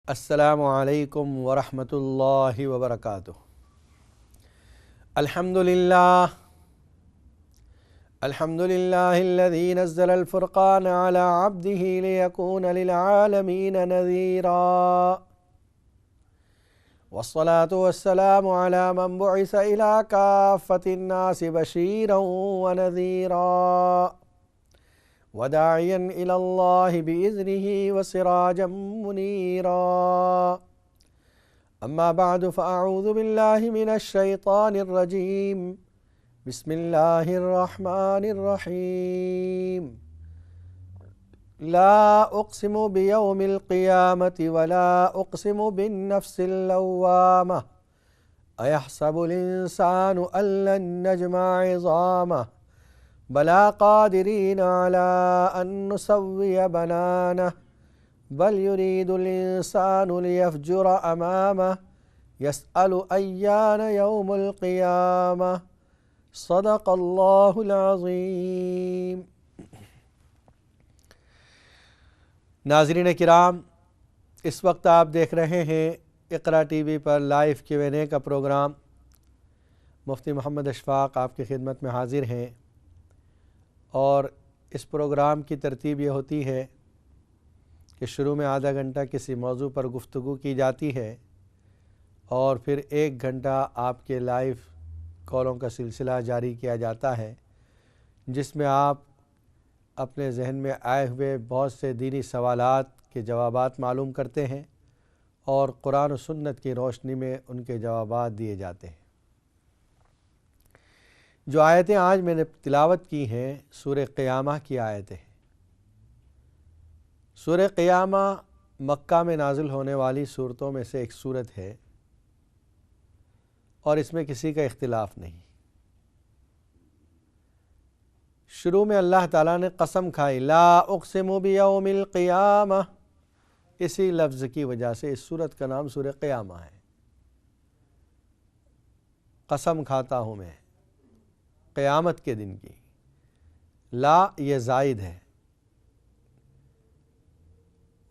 السلام علیکم ورحمۃ اللہ وبرکاتہ۔ الحمد للہ الذی نزل الفرقان علی عبدہ لیکون للعالمین نذیرا، والصلاة والسلام علی من بعث الی کافۃ الناس بشیرا ونذیرا، وداعیا الی اللہ بإذنہ وسراجا منیرا۔ اما بعد فاعوذ باللہ من الشیطان الرجیم، بسم اللہ الرحمن الرحیم۔ لا اقسم بیوم القیامۃ ولا اقسم بالنفس اللوامہ، ایحسب الانسان ان لن نجمع عظامہ، بلا قادرین علی ان نسوی بنانہ، بل یرید الانسان لیفجر امامہ، یسأل ایان یوم القیامہ۔ صدق اللہ العظیم۔ ناظرین کرام، اس وقت آپ دیکھ رہے ہیں اقرا ٹی وی پر لائیو Q&A کا پروگرام۔ مفتی محمد اشفاق آپ کی خدمت میں حاضر ہیں، اور اس پروگرام کی ترتیب یہ ہوتی ہے کہ شروع میں آدھا گھنٹہ کسی موضوع پر گفتگو کی جاتی ہے، اور پھر 1 گھنٹہ آپ کے لائیو کالوں کا سلسلہ جاری کیا جاتا ہے، جس میں آپ اپنے ذہن میں آئے ہوئے بہت سے دینی سوالات کے جوابات معلوم کرتے ہیں، اور قرآن و سنت کی روشنی میں ان کے جوابات دیے جاتے ہیں۔ جو آیتیں آج میں نے تلاوت کی ہیں سورہ قیامہ کی آیتیں ہیں۔ سورہ قیامہ مکہ میں نازل ہونے والی صورتوں میں سے ایک صورت ہے، اور اس میں کسی کا اختلاف نہیں۔ شروع میں اللہ تعالیٰ نے قسم کھائی، لا اقسم بیوم القیامہ، اسی لفظ کی وجہ سے اس صورت کا نام سورہ قیامہ ہے۔ قسم کھاتا ہوں میں قیامت کے دن کی۔ لا یہ زائد ہے۔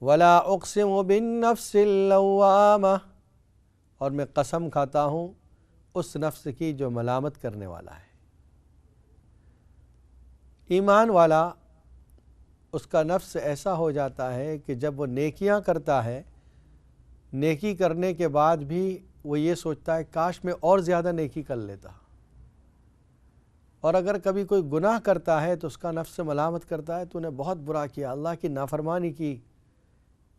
ولا اقسم بالنفس اللوامہ، اور میں قسم کھاتا ہوں اس نفس کی جو ملامت کرنے والا ہے۔ ایمان والا، اس کا نفس ایسا ہو جاتا ہے کہ جب وہ نیکیاں کرتا ہے، نیکی کرنے کے بعد بھی وہ یہ سوچتا ہے کاش میں اور زیادہ نیکی کر لیتا، اور اگر کبھی کوئی گناہ کرتا ہے تو اس کا نفس ملامت کرتا ہے، تو نے بہت برا کیا، اللہ کی نافرمانی کی،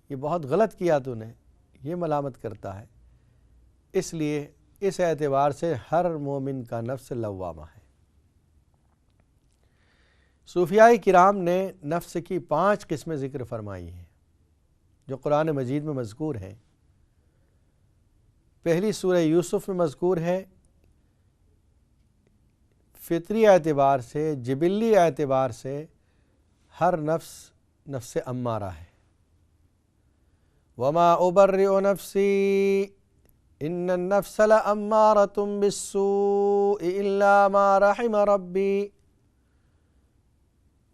یہ بہت غلط کیا تو نے، یہ ملامت کرتا ہے۔ اس لیے اس اعتبار سے ہر مومن کا نفس لوامہ ہے۔ صوفیاء کرام نے نفس کی 5 قسمیں ذکر فرمائی ہیں جو قرآن مجید میں مذکور ہیں۔ پہلی سورہ یوسف میں مذکور ہے۔ فطری اعتبار سے، جبلی اعتبار سے ہر نفس نفس امارہ ہے۔ وما ابرئ نفسی ان النفس لامارۃ بالسوء الا ما رحم ربی،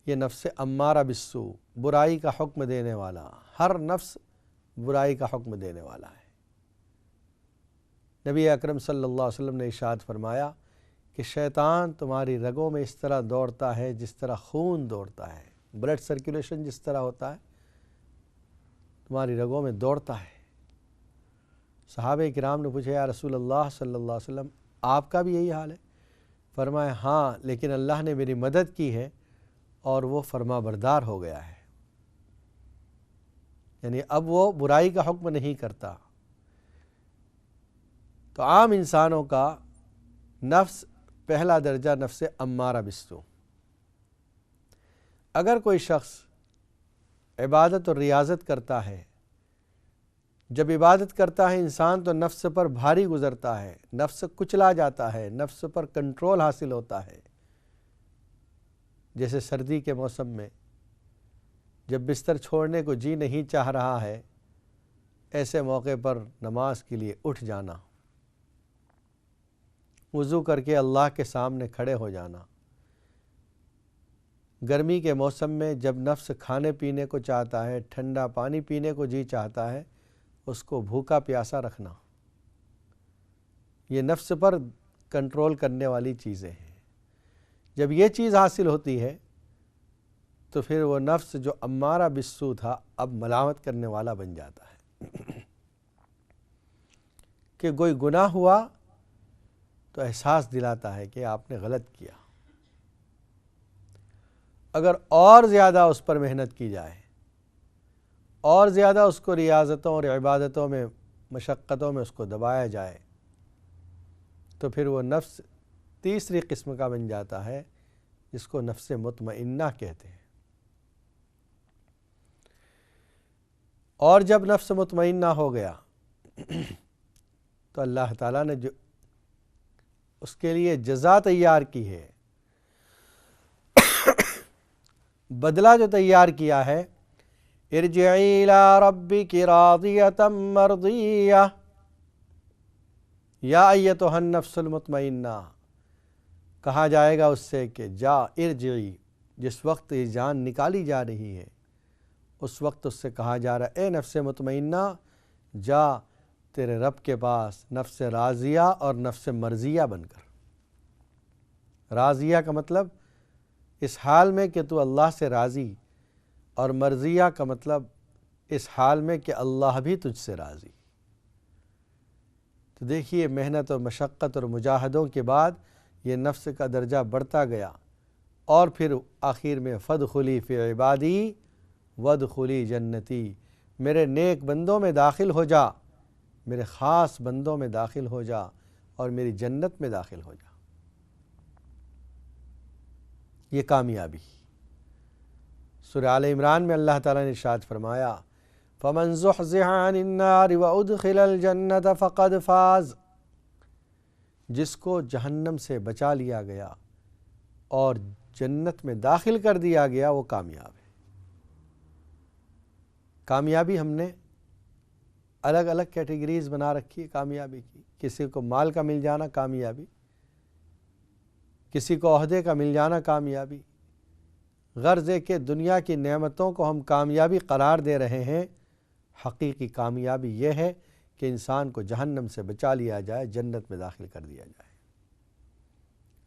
یہ نفس امارہ بالسوء، برائی کا حکم دینے والا، ہر نفس برائی کا حکم دینے والا ہے۔ نبی اکرم صلی اللہ علیہ وسلم نے ارشاد فرمایا کہ شیطان تمہاری رگوں میں اس طرح دوڑتا ہے جس طرح خون دوڑتا ہے، بلڈ سرکولیشن جس طرح ہوتا ہے تمہاری رگوں میں دوڑتا ہے۔ صحابہ کرام نے پوچھا، یا رسول اللہ صلی اللہ علیہ وسلم آپ کا بھی یہی حال ہے؟ فرمایا ہاں، لیکن اللہ نے میری مدد کی ہے اور وہ فرما بردار ہو گیا ہے، یعنی اب وہ برائی کا حکم نہیں کرتا۔ تو عام انسانوں کا نفس پہلا درجہ نفس امارہ بالسوء۔ اگر کوئی شخص عبادت اور ریاضت کرتا ہے، جب عبادت کرتا ہے انسان تو نفس پر بھاری گزرتا ہے، نفس کچلا جاتا ہے، نفس پر کنٹرول حاصل ہوتا ہے۔ جیسے سردی کے موسم میں جب بستر چھوڑنے کو جی نہیں چاہ رہا ہے، ایسے موقع پر نماز کے لیے اٹھ جانا، وضو کر کے اللہ کے سامنے کھڑے ہو جانا۔ گرمی کے موسم میں جب نفس کھانے پینے کو چاہتا ہے، ٹھنڈا پانی پینے کو جی چاہتا ہے، اس کو بھوکا پیاسا رکھنا، یہ نفس پر کنٹرول کرنے والی چیزیں ہیں۔ جب یہ چیز حاصل ہوتی ہے تو پھر وہ نفس جو امارہ بالسوء تھا اب ملامت کرنے والا بن جاتا ہے کہ کوئی گناہ ہوا تو احساس دلاتا ہے کہ آپ نے غلط کیا۔ اگر اور زیادہ اس پر محنت کی جائے، اور زیادہ اس کو ریاضتوں اور عبادتوں میں مشقتوں میں اس کو دبایا جائے تو پھر وہ نفس تیسری قسم کا بن جاتا ہے جس کو نفس مطمئنہ کہتے ہیں۔ اور جب نفس مطمئنہ ہو گیا تو اللہ تعالیٰ نے جو اس کے لیے جزا تیار کی ہے، بدلہ جو تیار کیا ہے، ارجعی الی ربک راضیۃ مرضیہ یا ایتھا النفس المطمئنہ، کہا جائے گا اس سے کہ جا ارجعی، جس وقت یہ جان نکالی جا رہی ہے اس وقت اس سے کہا جا رہا ہے اے نفس مطمئنہ جا تیرے رب کے پاس نفس راضیہ اور نفس مرضیہ بن کر۔ راضیہ کا مطلب اس حال میں کہ تو اللہ سے راضی، اور مرضیہ کا مطلب اس حال میں کہ اللہ بھی تجھ سے راضی۔ تو دیکھیے محنت اور مشقت اور مجاہدوں کے بعد یہ نفس کا درجہ بڑھتا گیا، اور پھر آخر میں فادخلی فی عبادی وادخلی جنتی، میرے نیک بندوں میں داخل ہو جا، میرے خاص بندوں میں داخل ہو جا اور میری جنت میں داخل ہو جا۔ یہ کامیابی۔ سورہ آل عمران میں اللہ تعالیٰ نے ارشاد فرمایا فَمَنْ زُحْزِحَ عَنِ النَّارِ وَأُدْخِلَ الْجَنَّةَ فَقَدْ فَازَ، جس کو جہنم سے بچا لیا گیا اور جنت میں داخل کر دیا گیا وہ کامیاب ہے۔ کامیابی ہم نے الگ الگ کیٹیگریز بنا رکھی ہے کامیابی کی۔ کسی کو مال کا مل جانا کامیابی، کسی کو عہدے کا مل جانا کامیابی۔ غرض ہے کہ دنیا کی نعمتوں کو ہم کامیابی قرار دے رہے ہیں، حقیقی کامیابی یہ ہے کہ انسان کو جہنم سے بچا لیا جائے، جنت میں داخل کر دیا جائے۔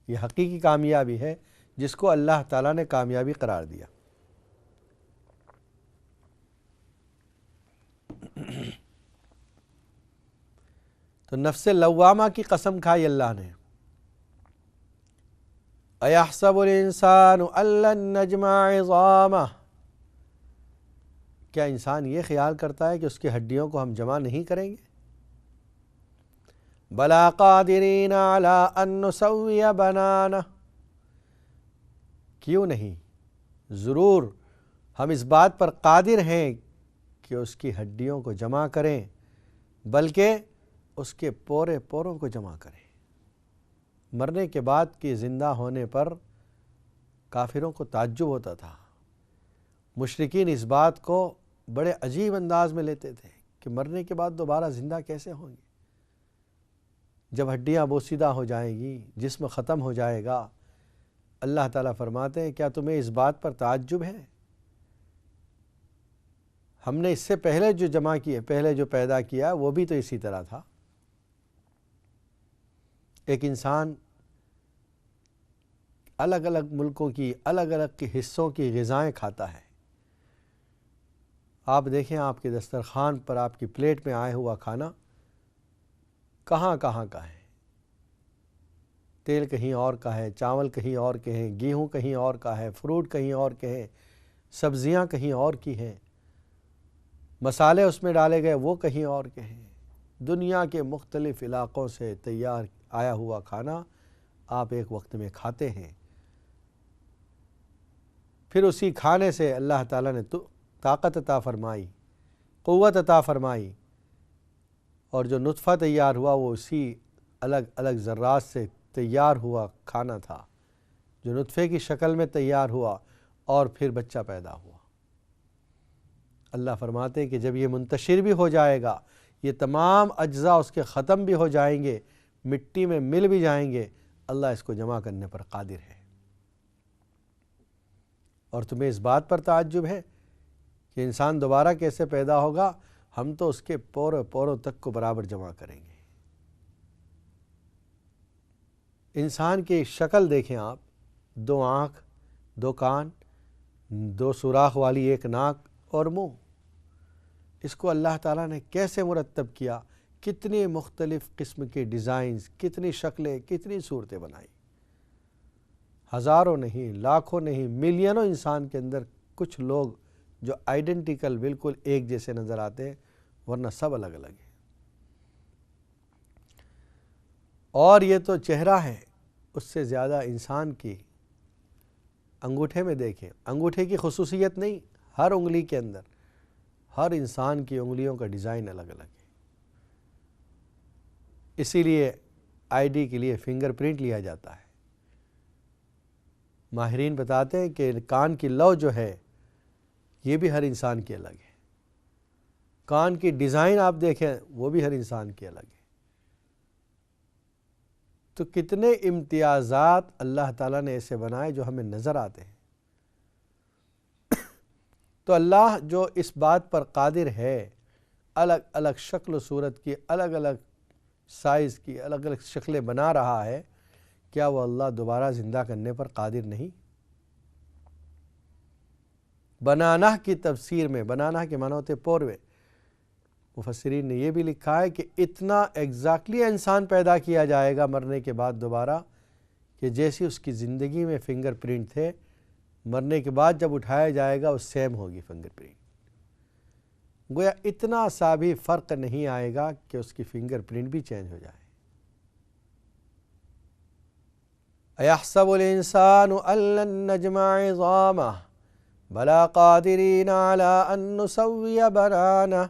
یہ حقیقی کامیابی ہے جس کو اللہ تعالیٰ نے کامیابی قرار دیا۔ تو نفس لوامہ کی قسم کھائی اللہ نے، اَيَحْسَبُ الْإِنسَانُ أَن لَّن نَّجْمَعَ عِظَامَهُ، کیا انسان یہ خیال کرتا ہے کہ اس کی ہڈیوں کو ہم جمع نہیں کریں گے؟ بَلَىٰ قَادِرِينَ عَلَىٰ أَن نُّسَوِّيَ بَنَانَهُ، کیوں نہیں، ضرور ہم اس بات پر قادر ہیں کہ اس کی ہڈیوں کو جمع کریں، بلکہ اس کے پورے پوروں کو جمع کریں۔ مرنے کے بعد کی زندہ ہونے پر کافروں کو تعجب ہوتا تھا، مشرکین اس بات کو بڑے عجیب انداز میں لیتے تھے کہ مرنے کے بعد دوبارہ زندہ کیسے ہوں گے؟ جب ہڈیاں بوسیدہ ہو جائیں گی، جسم ختم ہو جائے گا، اللہ تعالیٰ فرماتے ہیں کیا تمہیں اس بات پر تعجب ہے؟ ہم نے اس سے پہلے جو جمع کیے، پہلے جو پیدا کیا وہ بھی تو اسی طرح تھا۔ ایک انسان الگ الگ ملکوں کی الگ الگ حصوں کی غذائیں کھاتا ہے۔ آپ دیکھیں آپ کے دسترخوان پر آپ کی پلیٹ میں آیا ہوا کھانا کہاں کہاں کا ہے، تیل کہیں اور کا ہے، چاول کہیں اور کے ہیں، گیہوں کہیں اور کا ہے، فروٹ کہیں اور کے ہیں، سبزیاں کہیں اور کی ہیں، مسالے اس میں ڈالے گئے وہ کہیں اور کے ہیں۔ دنیا کے مختلف علاقوں سے تیار آیا ہوا کھانا آپ ایک وقت میں کھاتے ہیں، پھر اسی کھانے سے اللہ تعالیٰ نے طاقت عطا فرمائی، قوت عطا فرمائی، اور جو نطفہ تیار ہوا وہ اسی الگ الگ ذرات سے تیار ہوا کھانا تھا جو نطفے کی شکل میں تیار ہوا، اور پھر بچہ پیدا ہوا۔ اللہ فرماتے ہیں کہ جب یہ منتشر بھی ہو جائے گا، یہ تمام اجزاء اس کے ختم بھی ہو جائیں گے، مٹی میں مل بھی جائیں گے، اللہ اس کو جمع کرنے پر قادر ہے۔ اور تمہیں اس بات پر تعجب ہے کہ انسان دوبارہ کیسے پیدا ہوگا؟ ہم تو اس کے پوروں پوروں تک کو برابر جمع کریں گے۔ انسان کی شکل دیکھیں آپ، 2 آنکھ، 2 کان، 2 سوراخ والی ایک ناک اور منہ، اس کو اللہ تعالیٰ نے کیسے مرتب کیا، کتنی مختلف قسم کے ڈیزائنز، کتنی شکلیں، کتنی صورتیں بنائی۔ ہزاروں نہیں، لاکھوں نہیں، ملینوں انسان کے اندر کچھ لوگ جو آئیڈینٹیکل بالکل ایک جیسے نظر آتے ہیں، ورنہ سب الگ الگ ہیں۔ اور یہ تو چہرہ ہے، اس سے زیادہ انسان کی انگوٹھے میں دیکھیں، انگوٹھے کی خصوصیت نہیں، ہر انگلی کے اندر ہر انسان کی انگلیوں کا ڈیزائن الگ الگ ہے۔ اسی لیے آئی ڈی کے لیے فنگر پرنٹ لیا جاتا ہے۔ ماہرین بتاتے ہیں کہ کان کی لو جو ہے یہ بھی ہر انسان کی الگ ہے، کان کی ڈیزائن آپ دیکھیں وہ بھی ہر انسان کی الگ ہے۔ تو کتنے امتیازات اللہ تعالیٰ نے ایسے بنائے جو ہمیں نظر آتے ہیں۔ تو اللہ جو اس بات پر قادر ہے، الگ الگ شکل و صورت کی، الگ الگ سائز کی، الگ الگ شکلیں بنا رہا ہے، کیا وہ اللہ دوبارہ زندہ کرنے پر قادر نہیں؟ بنانا کی تفسیر میں، بنانا کے معنی ہوتے پوروے، مفسرین نے یہ بھی لکھا ہے کہ اتنا ایگزیکٹلی انسان پیدا کیا جائے گا مرنے کے بعد دوبارہ کہ جیسی اس کی زندگی میں فنگر پرنٹ تھے، مرنے کے بعد جب اٹھایا جائے گا وہ سیم ہوگی فنگر پرنٹ۔ گویا اتنا سا بھی فرق نہیں آئے گا کہ اس کی فنگر پرنٹ بھی چینج ہو جائے۔ اَيَحْسَبُ الْإِنسَانُ أَن لَّن نَّجْمَعَ عِظَامَهُ بَلَىٰ قَادِرِينَ عَلَىٰ أَن نُّسَوِّيَ بَنَانَهُ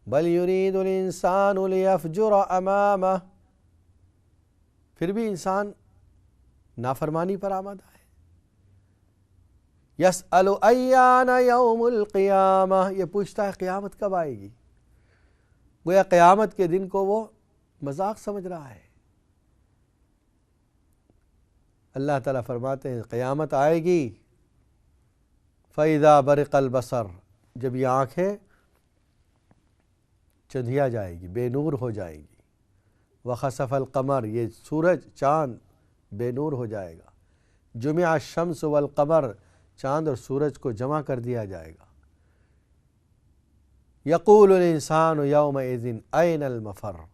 بَلْ يُرِيدُ الْإِنسَانُ لِيَفْجُرَ أَمَامَهُ۔ پھر بھی انسان نافرمانی پر آمادہ ہے۔ يَسْأَلُ أَيَّانَ يَوْمُ الْقِيَامَةِ، یہ پوچھتا ہے قیامت کب آئے گی۔ گویا قیامت کے دن کو وہ مذاق سمجھ رہا ہے۔ اللہ تعالیٰ فرماتے ہیں قیامت آئے گی، فَإِذَا بَرِقَ الْبَصَرُ، جب یہ آنکھیں چندھیا جائے گی، بے نور ہو جائے گی، وَخَسَفَ الْقَمَرُ، یہ سورج چاند بے نور ہو جائے گا، جُمِعَ الشَّمْسُ وَالْقَمَرُ، چاند اور سورج کو جمع کر دیا جائے گا۔ يَقُولُ الْإِنسَانُ يَوْمَئِذٍ أَيْنَ الْمَفَرُّ،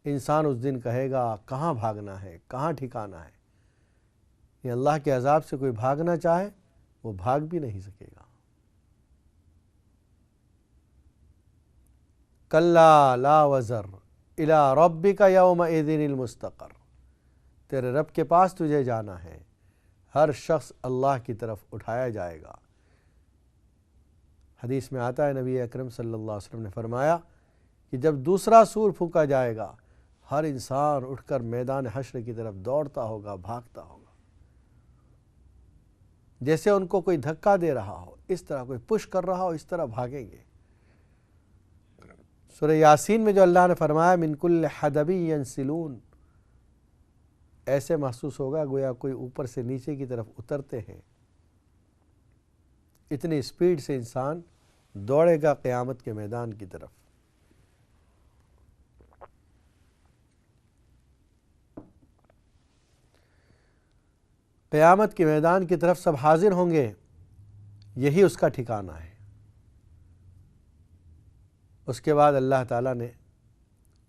انسان اس دن کہے گا کہاں بھاگنا ہے، کہاں ٹھکانا ہے۔ یہ اللہ کے عذاب سے کوئی بھاگنا چاہے وہ بھاگ بھی نہیں سکے گا۔ کَلَّا لَا وَزَرَ إِلَىٰ رَبِّكَ يَوْمَئِذٍ الْمُسْتَقَرُّ، تیرے رب کے پاس تجھے جانا ہے، ہر شخص اللہ کی طرف اٹھایا جائے گا۔ حدیث میں آتا ہے نبی اکرم صلی اللہ علیہ وسلم نے فرمایا کہ جب دوسرا سور پھونکا جائے گا، ہر انسان اٹھ کر میدان حشر کی طرف دوڑتا ہوگا، بھاگتا ہوگا، جیسے ان کو کوئی دھکا دے رہا ہو، اس طرح کوئی پش کر رہا ہو، اس طرح بھاگیں گے۔ سورہ یاسین میں جو اللہ نے فرمایا من کل حدب ینسلون، ایسے محسوس ہوگا گویا کوئی اوپر سے نیچے کی طرف اترتے ہیں، اتنی اسپیڈ سے انسان دوڑے گا قیامت کے میدان کی طرف۔ قیامت کے میدان کی طرف سب حاضر ہوں گے، یہی اس کا ٹھکانہ ہے۔ اس کے بعد اللہ تعالیٰ نے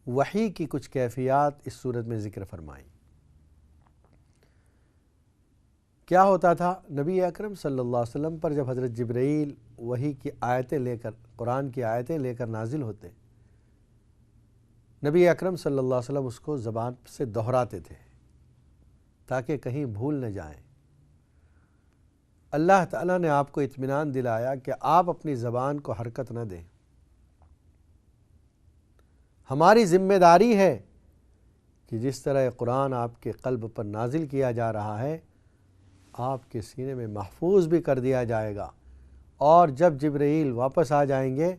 وحی کی کچھ کیفیات اس صورت میں ذکر فرمائی۔ کیا ہوتا تھا؟ نبی اکرم صلی اللہ علیہ وسلم پر جب حضرت جبرائیل وحی کی آیتیں لے کر، قرآن کی آیتیں لے کر نازل ہوتے، نبی اکرم صلی اللہ علیہ وسلم اس کو زبان سے دہراتے تھے تاکہ کہیں بھول نہ جائیں۔ اللہ تعالیٰ نے آپ کو اطمینان دلایا کہ آپ اپنی زبان کو حرکت نہ دیں۔ ہماری ذمہ داری ہے کہ جس طرح قرآن آپ کے قلب پر نازل کیا جا رہا ہے، آپ کے سینے میں محفوظ بھی کر دیا جائے گا، اور جب جبرائیل واپس آ جائیں گے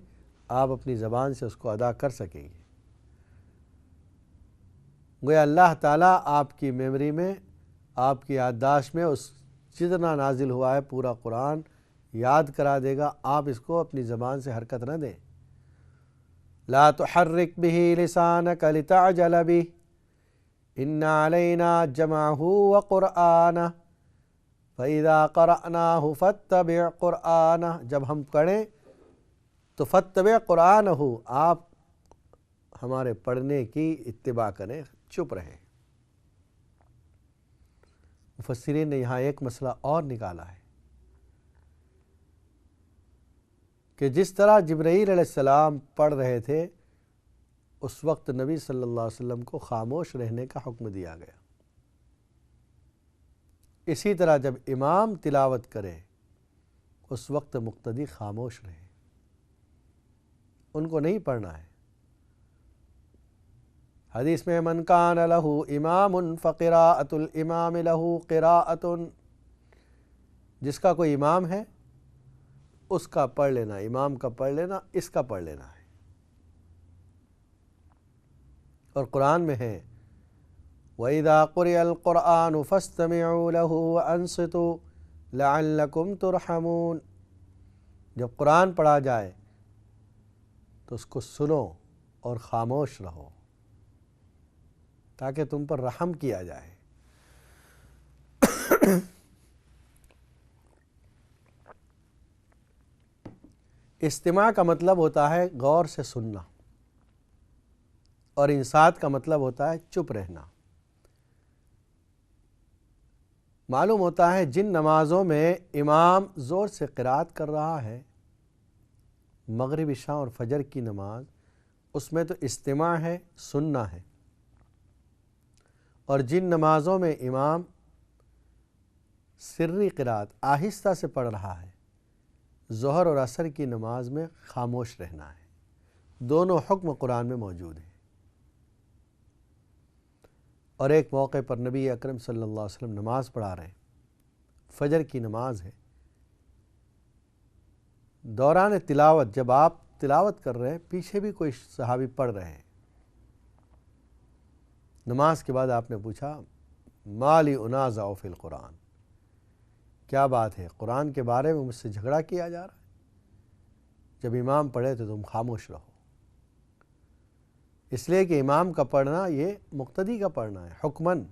آپ اپنی زبان سے اس کو ادا کر سکیں گے۔ گویا اللہ تعالیٰ آپ کی میموری میں، آپ کی یادداشت میں اس جتنا نازل ہوا ہے پورا قرآن یاد کرا دے گا، آپ اس کو اپنی زبان سے حرکت نہ دیں۔ لا تحرک به لسانک لتعجل به ان علینا جمعہ وقرآنہ فإذا قرأناہ فاتبع قرآنہ، جب ہم پڑھیں تو فاتبع قرآنہ، آپ ہمارے پڑھنے کی اتباع کریں، چپ رہیں۔ مفسرین نے یہاں ایک مسئلہ اور نکالا ہے کہ جس طرح جبرائیل علیہ السلام پڑھ رہے تھے اس وقت نبی صلی اللہ علیہ وسلم کو خاموش رہنے کا حکم دیا گیا، اسی طرح جب امام تلاوت کرے اس وقت مقتدی خاموش رہے، ان کو نہیں پڑھنا ہے۔ حدیث میں من کان لہ امام فقراءۃ الامام لہ قراءۃ، جس کا کوئی امام ہے اس کا پڑھ لینا، امام کا پڑھ لینا، اس کا پڑھ لینا ہے۔ اور قرآن میں ہے وَإِذَا قُرِئَ الْقُرْآنُ فَاسْتَمِعُوا لَهُ وَأَنصِتُوا لَعَلَّكُمْ تُرْحَمُونَ، جب قرآن پڑھا جائے تو اس کو سنو اور خاموش رہو تاکہ تم پر رحم کیا جائے۔ استماع کا مطلب ہوتا ہے غور سے سننا، اور انصات کا مطلب ہوتا ہے چپ رہنا۔ معلوم ہوتا ہے جن نمازوں میں امام زور سے قرات کر رہا ہے، مغرب، عشاء اور فجر کی نماز، اس میں تو استماع ہے، سننا ہے، اور جن نمازوں میں امام سری قرات آہستہ سے پڑھ رہا ہے، ظہر اور عصر کی نماز میں خاموش رہنا ہے۔ دونوں حکم قرآن میں موجود ہیں۔ اور ایک موقع پر نبی اکرم صلی اللہ علیہ وسلم نماز پڑھا رہے ہیں، فجر کی نماز ہے، دوران تلاوت جب آپ تلاوت کر رہے ہیں پیچھے بھی کوئی صحابی پڑھ رہے ہیں، نماز کے بعد آپ نے پوچھا ما لی انازع فی القرآن، کیا بات ہے، قرآن کے بارے میں مجھ سے جھگڑا کیا جا رہا ہے؟ جب امام پڑھے تو تم خاموش رہو، اس لیے کہ امام کا پڑھنا یہ مقتدی کا پڑھنا ہے حکماً۔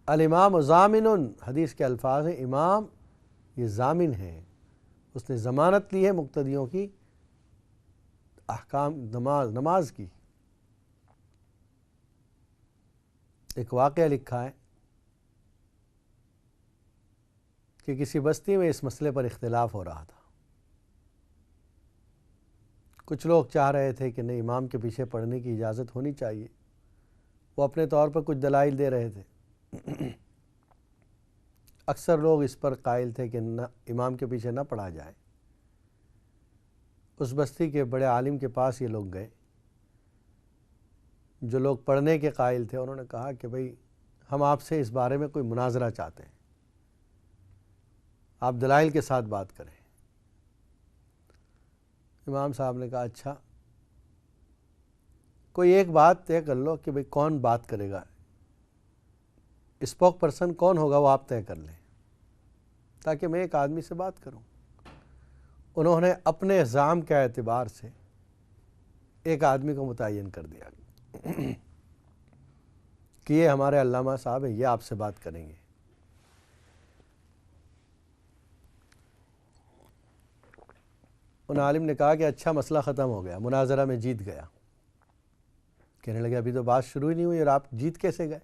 الامام ضامن، حدیث کے الفاظ ہیں امام یہ ضامن ہے، اس نے ضمانت لی ہے مقتدیوں کی احکام نماز کی۔ ایک واقعہ لکھا ہے کہ کسی بستی میں اس مسئلے پر اختلاف ہو رہا تھا، کچھ لوگ چاہ رہے تھے کہ نہیں، امام کے پیچھے پڑھنے کی اجازت ہونی چاہیے، وہ اپنے طور پر کچھ دلائل دے رہے تھے۔ اکثر لوگ اس پر قائل تھے کہ نہ، امام کے پیچھے نہ پڑھا جائے۔ اس بستی کے بڑے عالم کے پاس یہ لوگ گئے، جو لوگ پڑھنے کے قائل تھے، انہوں نے کہا کہ بھئی ہم آپ سے اس بارے میں کوئی مناظرہ چاہتے ہیں، آپ دلائل کے ساتھ بات کریں۔ امام صاحب نے کہا اچھا، کوئی ایک بات طے کر لو کہ بھئی کون بات کرے گا، اسپوک پرسن کون ہوگا وہ آپ طے کر لیں تاکہ میں ایک آدمی سے بات کروں۔ انہوں نے اپنے زعم کے اعتبار سے ایک آدمی کو متعین کر دیا کہ یہ ہمارے علامہ صاحب ہیں، یہ آپ سے بات کریں گے۔ ان عالم نے کہا کہ اچھا، مسئلہ ختم ہو گیا، مناظرہ میں جیت گیا۔ کہنے لگے ابھی تو بات شروع ہی نہیں ہوئی اور آپ جیت کیسے گئے؟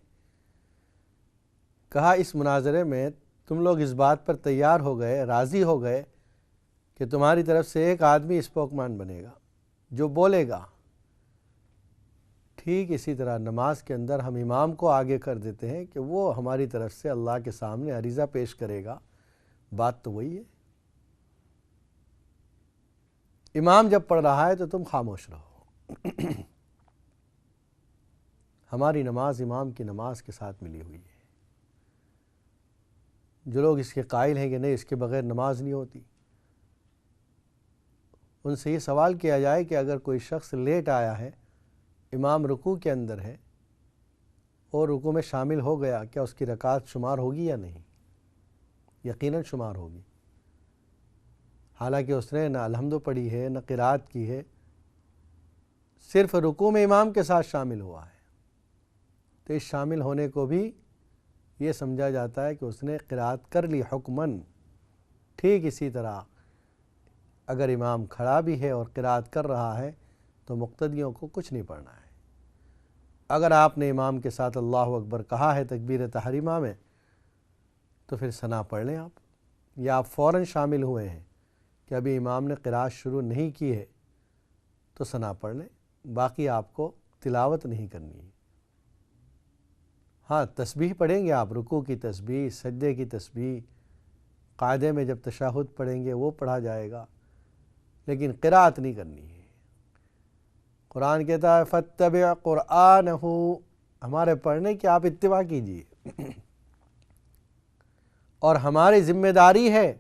کہا اس مناظرے میں تم لوگ اس بات پر تیار ہو گئے، راضی ہو گئے کہ تمہاری طرف سے ایک آدمی اسپوکمان بنے گا جو بولے گا۔ ٹھیک اسی طرح نماز کے اندر ہم امام کو آگے کر دیتے ہیں کہ وہ ہماری طرف سے اللہ کے سامنے عریضہ پیش کرے گا، بات تو وہی ہے۔ امام جب پڑھ رہا ہے تو تم خاموش رہو۔ ہماری نماز امام کی نماز کے ساتھ ملی ہوئی ہے۔ جو لوگ اس کے قائل ہیں کہ نہیں، اس کے بغیر نماز نہیں ہوتی، ان سے یہ سوال کیا جائے کہ اگر کوئی شخص لیٹ آیا ہے، امام رکوع کے اندر ہے اور رکوع میں شامل ہو گیا، کیا اس کی رکعت شمار ہوگی یا نہیں؟ یقیناً شمار ہوگی۔ حالانکہ اس نے نہ الحمد پڑھی ہے نہ قرات کی ہے، صرف رکوع میں امام کے ساتھ شامل ہوا ہے، تو اس شامل ہونے کو بھی یہ سمجھا جاتا ہے کہ اس نے قرات کر لی حکماً۔ ٹھیک اسی طرح اگر امام کھڑا بھی ہے اور قرات کر رہا ہے تو مقتدیوں کو کچھ نہیں پڑھنا ہے۔ اگر آپ نے امام کے ساتھ اللہ اکبر کہا ہے تکبیر تحریمہ میں تو پھر ثنا پڑھ لیں آپ، یا آپ فوراً شامل ہوئے ہیں کہ ابھی امام نے قرات شروع نہیں کی ہے تو ثنا پڑھ لیں، باقی آپ کو تلاوت نہیں کرنی ہے۔ ہاں تسبیح پڑھیں گے آپ، رکوع کی تسبیح، سجدے کی تسبیح، قاعدے میں جب تشہد پڑھیں گے وہ پڑھا جائے گا، لیکن قرات نہیں کرنی ہے۔ قرآن کہتا ہے فَاتَّبِعْ قُرْآنَهُ، ہمارے پڑھنے کی آپ اتباع کیجیے، اور ہماری ذمہ داری ہے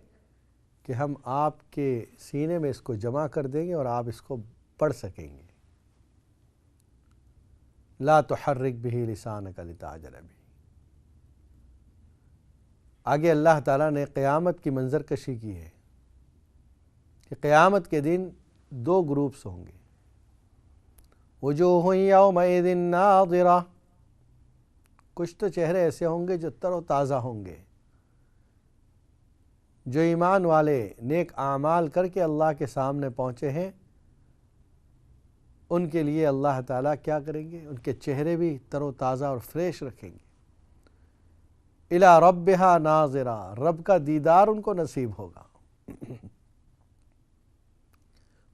کہ ہم آپ کے سینے میں اس کو جمع کر دیں گے اور آپ اس کو پڑھ سکیں گے۔ لا تحرک بہ لسانک لتعجل بہ۔ آگے اللہ تعالیٰ نے قیامت کی منظر کشی کی ہے کہ قیامت کے دن دو گروپس ہوں گے، وجوہ یومئذ ناظرہ، کچھ تو چہرے ایسے ہوں گے جو تر و تازہ ہوں گے، جو ایمان والے نیک اعمال کر کے اللہ کے سامنے پہنچے ہیں، ان کے لیے اللہ تعالیٰ کیا کریں گے؟ ان کے چہرے بھی تر و تازہ اور فریش رکھیں گے۔ الی ربہا ناظرہ، رب کا دیدار ان کو نصیب ہوگا۔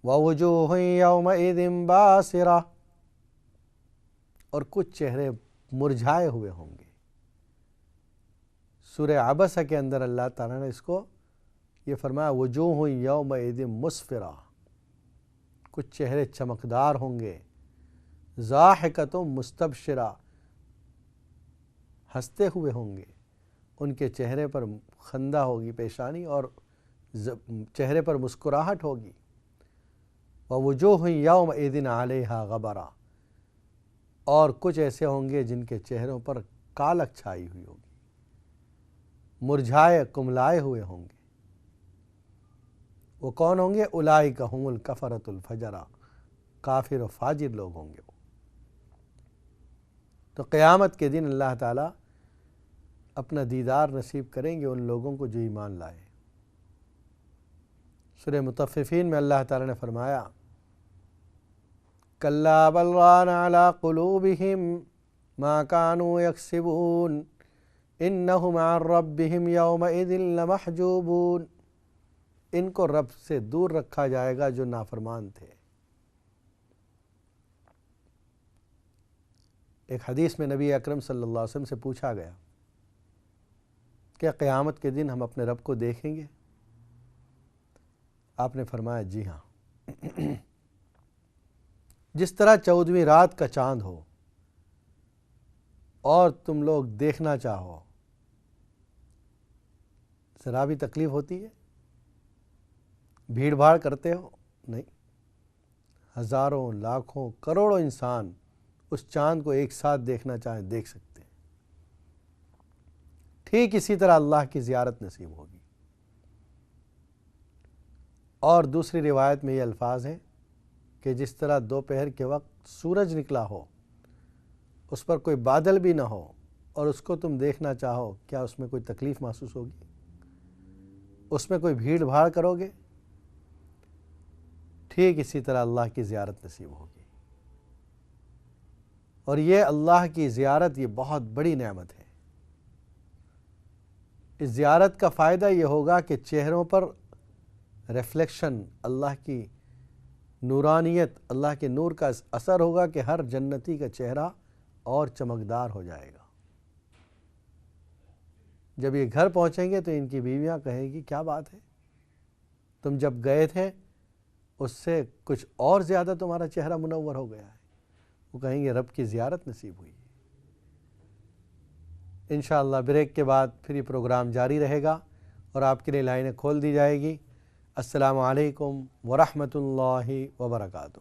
ووجوہ یومئذ باسرہ، اور کچھ چہرے مرجھائے ہوئے ہوں گے۔ سورہ عبسہ کے اندر اللہ تعالیٰ نے اس کو یہ فرمایا وجوہ یومئذ مسفرہ، کچھ چہرے چمکدار ہوں گے، ضاحکۃ مستبشرہ، ہنستے ہوئے ہوں گے، ان کے چہرے پر خندہ ہوگی پیشانی اور چہرے پر مسکراہٹ ہوگی۔ ووجوہ یومئذ علیہا غبرہ، اور کچھ ایسے ہوں گے جن کے چہروں پر کالک چھائی ہوئی ہوگی، مرجھائے کملائے ہوئے ہوں گے۔ وہ کون ہوں گے؟ اولئک هم الکفرۃ الفجرہ، کافر و فاجر لوگ ہوں گے وہ۔ تو قیامت کے دن اللہ تعالیٰ اپنا دیدار نصیب کریں گے ان لوگوں کو جو ایمان لائے۔ سورہ مطففین میں اللہ تعالیٰ نے فرمایا کلا بل ران علی قلوبہم ما كانوا یکسبون انہم عن ربہم یومئذ لمحجوبون، ان کو رب سے دور رکھا جائے گا جو نافرمان تھے۔ ایک حدیث میں نبی اکرم صلی اللہ علیہ وسلم سے پوچھا گیا کہ قیامت کے دن ہم اپنے رب کو دیکھیں گے؟ آپ نے فرمایا جی ہاں، جس طرح 14ویں رات کا چاند ہو اور تم لوگ دیکھنا چاہو، ذرا بھی تکلیف ہوتی ہے؟ بھیڑ بھاڑ کرتے ہو؟ نہیں، ہزاروں لاکھوں کروڑوں انسان اس چاند کو ایک ساتھ دیکھنا چاہیں دیکھ سکتے ہیں۔ ٹھیک اسی طرح اللہ کی زیارت نصیب ہوگی۔ اور دوسری روایت میں یہ الفاظ ہیں کہ جس طرح دوپہر کے وقت سورج نکلا ہو، اس پر کوئی بادل بھی نہ ہو اور اس کو تم دیکھنا چاہو، کیا اس میں کوئی تکلیف محسوس ہوگی؟ اس میں کوئی بھیڑ بھاڑ کرو گے؟ ٹھیک اسی طرح اللہ کی زیارت نصیب ہوگی۔ اور یہ اللہ کی زیارت یہ بہت بڑی نعمت ہے۔ اس زیارت کا فائدہ یہ ہوگا کہ چہروں پر ریفلیکشن، اللہ کی نورانیت، اللہ کے نور کا اثر ہوگا کہ ہر جنتی کا چہرہ اور چمکدار ہو جائے گا۔ جب یہ گھر پہنچیں گے تو ان کی بیویاں کہیں گی کیا بات ہے، تم جب گئے تھے اس سے کچھ اور زیادہ تمہارا چہرہ منور ہو گیا ہے۔ وہ کہیں گے رب کی زیارت نصیب ہوئی۔ انشاءاللہ بریک کے بعد پھر یہ پروگرام جاری رہے گا اور آپ کے لیے لائنیں کھول دی جائے گی۔ السلام علیکم ورحمۃ اللہ وبرکاتہ۔